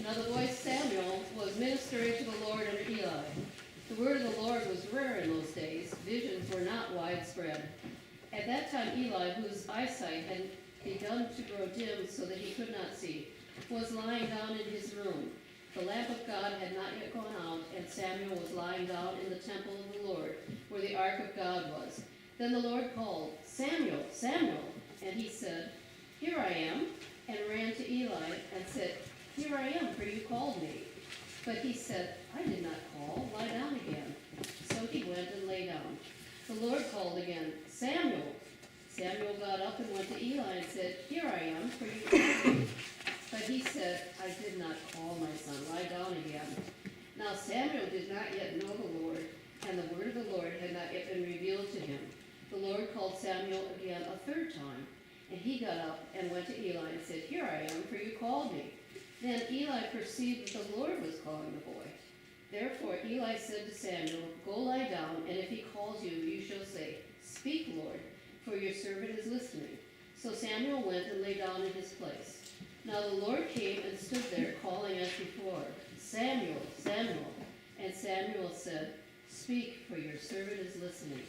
Now the boy Samuel was ministering to the Lord under Eli. The word of the Lord was rare in those days. Visions were not widespread. At that time Eli, whose eyesight had begun to grow dim so that he could not see, was lying down in his room. The lamp of God had not yet gone out, and Samuel was lying down in the temple of the Lord, where the ark of God was. Then the Lord called, "Samuel, Samuel." And he said, "Here I am," and ran to Eli and said, "Here I am, for you called me." But he said, "I did not call, lie down again." So he went and lay down. The Lord called again, "Samuel." Samuel got up and went to Eli and said, "Here I am, for you called me." But he said, "I did not call, my son, lie down again." Now Samuel did not yet know the Lord, and the word of the Lord had not yet been revealed to him. The Lord called Samuel again a third time, and he got up and went to Eli and said, "Here I am, for you called me." Then Eli perceived that the Lord was calling the boy. Therefore Eli said to Samuel, "Go lie down, and if he calls you, you shall say, 'Speak, Lord, for your servant is listening.'" So Samuel went and lay down in his place. Now the Lord came and stood there, calling as before, "Samuel, Samuel." And Samuel said, "Speak, for your servant is listening."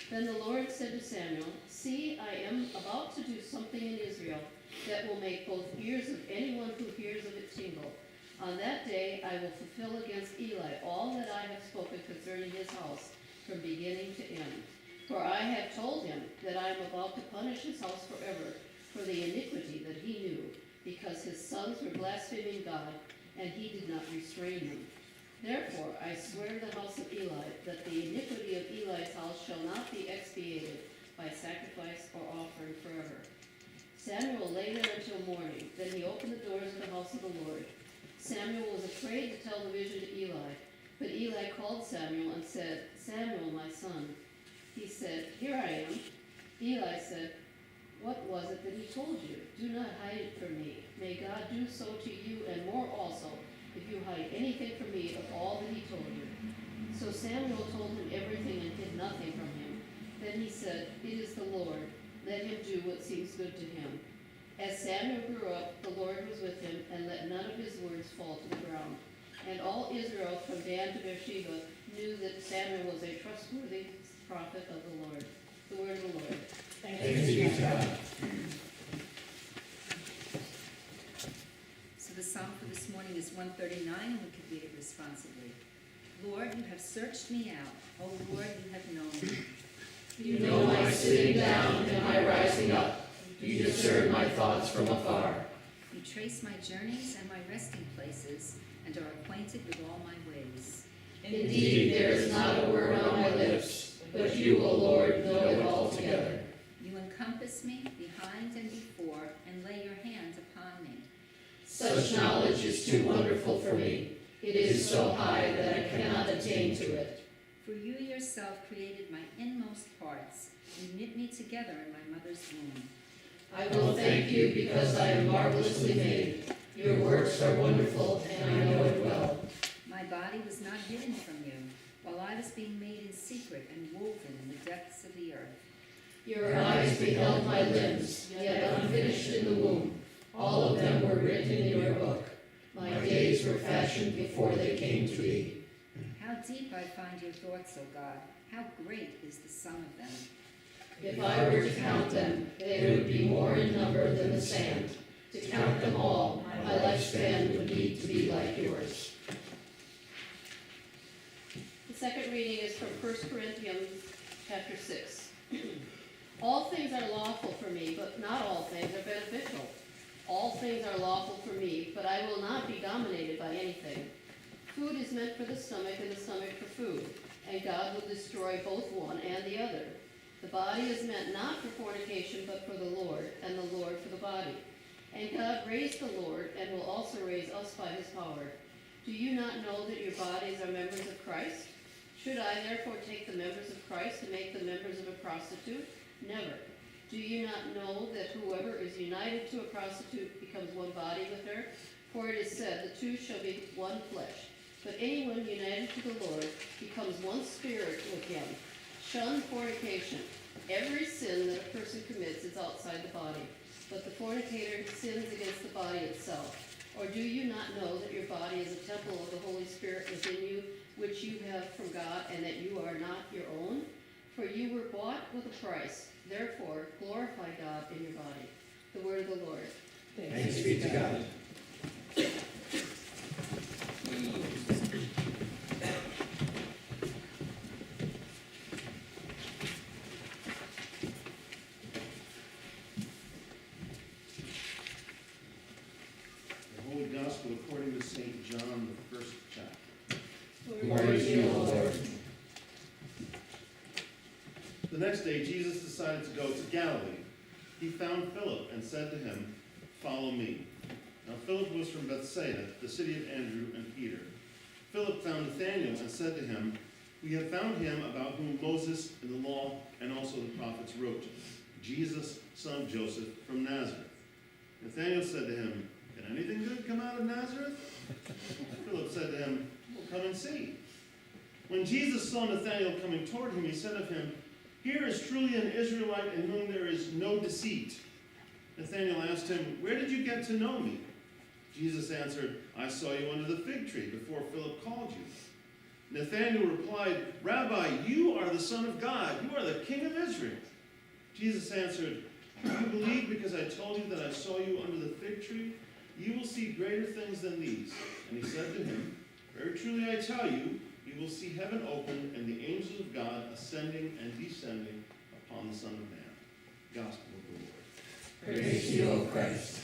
Then the Lord said to Samuel, "See, I am about to do something in Israel that will make both ears of anyone who hears of it tingle. On that day I will fulfill against Eli all that I have spoken concerning his house from beginning to end. For I have told him that I am about to punish his house forever for the iniquity that he knew, because his sons were blaspheming God, and he did not restrain them. Therefore I swear to the house of Eli that the iniquity of Eli's house shall not be expiated by sacrifice or offering forever." Samuel lay there until morning. Then he opened the doors of the house of the Lord. Samuel was afraid to tell the vision to Eli, but Eli called Samuel and said, "Samuel, my son." He said, "Here I am." Eli said, "What was it that he told you? Do not hide it from me. May God do so to you and more also, if you hide anything from me of all that he told you." So Samuel told him everything and hid nothing from him. Then he said, "It is the Lord. Let him do what seems good to him." As Samuel grew up, the Lord was with him, and let none of his words fall to the ground. And all Israel from Dan to Beersheba knew that Samuel was a trustworthy prophet of the Lord. The word of the Lord. Thanks be to God. So the psalm for this morning is 139, and we can read it responsibly. Lord, you have searched me out. O Lord, you have known me. You know my sitting down and my rising up. You discern my thoughts from afar. You trace my journeys and my resting places, and are acquainted with all my ways. Indeed, there is not a word on my lips, but you, O Lord, know it altogether. You encompass me behind and before, and lay your hand upon me. Such knowledge is too wonderful for me. It is so high that I cannot attain to it. For you yourself created my inmost parts. You knit me together in my mother's womb. I will thank you because I am marvelously made. Your works are wonderful, and I know it well. My body was not hidden from you, while I was being made in secret and woven in the depths of the earth. Your eyes beheld my limbs, yet unfinished in the womb. All of them were written in your book. My days were fashioned before they came to be. How deep I find your thoughts, O God. How great is the sum of them. If I were to count them, they would be more in number than the sand. To count them all, my lifespan would need to be like yours. The second reading is from 1 Corinthians chapter 6. All things are lawful for me, but not all things are beneficial. All things are lawful for me, but I will not be dominated by anything. Food is meant for the stomach, and the stomach for food, and God will destroy both one and the other. The body is meant not for fornication, but for the Lord, and the Lord for the body. And God raised the Lord, and will also raise us by his power. Do you not know that your bodies are members of Christ? Should I therefore take the members of Christ and make them members of a prostitute? Never. Do you not know that whoever is united to a prostitute becomes one body with her? For it is said, the two shall be one flesh. But anyone united to the Lord becomes one spirit with him. Shun fornication. Every sin that a person commits is outside the body, but the fornicator sins against the body itself. Or do you not know that your body is a temple of the Holy Spirit within you, which you have from God, and that you are not your own? For you were bought with a price. Therefore, glorify God in your body. The word of the Lord. Thanks be to God. The Holy Gospel according to St. John, the first chapter. Glory to you, O Lord. The next day, Jesus decided to go to Galilee. He found Philip and said to him, "Follow me." Now Philip was from Bethsaida, the city of Andrew and Peter. Philip found Nathanael and said to him, "We have found him about whom Moses in the law and also the prophets wrote, Jesus, son of Joseph, from Nazareth." Nathanael said to him, "Can anything good come out of Nazareth?" Philip said to him, "Well, come and see." When Jesus saw Nathanael coming toward him, he said of him, "Here is truly an Israelite in whom there is no deceit." Nathanael asked him, "Where did you get to know me?" Jesus answered, "I saw you under the fig tree before Philip called you." Nathanael replied, "Rabbi, you are the Son of God. You are the King of Israel." Jesus answered, "Do you believe because I told you that I saw you under the fig tree? You will see greater things than these." And he said to him, "Very truly I tell you, you will see heaven open and the angels of God ascending and descending upon the Son of Man." Gospel of the Lord. Praise to you, O Christ.